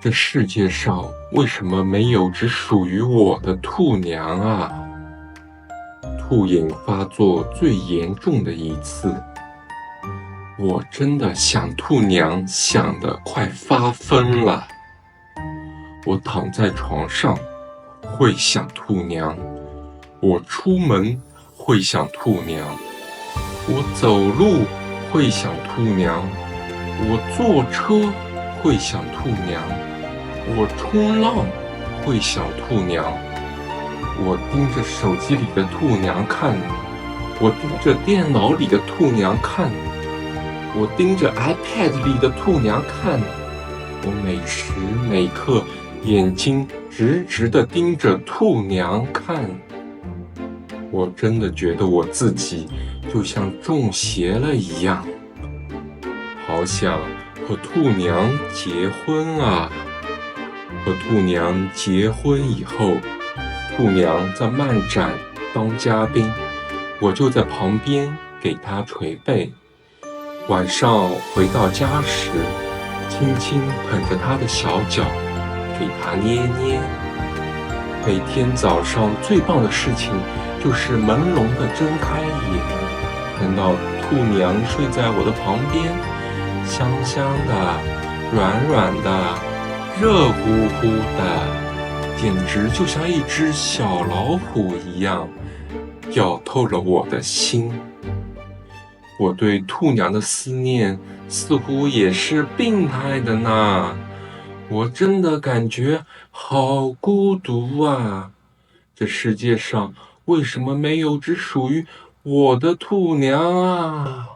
这世界上为什么没有只属于我的兔娘啊？兔瘾发作最严重的一次，我真的想兔娘想得快发疯了。我躺在床上会想兔娘，我出门会想兔娘，我走路会想兔娘，我坐车会想兔娘，我冲浪会想兔娘，我盯着手机里的兔娘看，我盯着电脑里的兔娘看，我盯着 iPad 里的兔娘看，我每时每刻眼睛直直地盯着兔娘看。我真的觉得我自己就像中邪了一样，好想和兔娘结婚啊！和兔娘结婚以后，兔娘在漫展当嘉宾，我就在旁边给她捶背。晚上回到家时，轻轻捧着她的小脚，给她捏捏。每天早上最棒的事情就是朦胧地睁开眼，看到兔娘睡在我的旁边，香香的，软软的，热乎乎的，简直就像一只小老虎一样，咬透了我的心。我对兔娘的思念似乎也是病态的呢，我真的感觉好孤独啊！这世界上为什么没有只属于我的兔娘啊？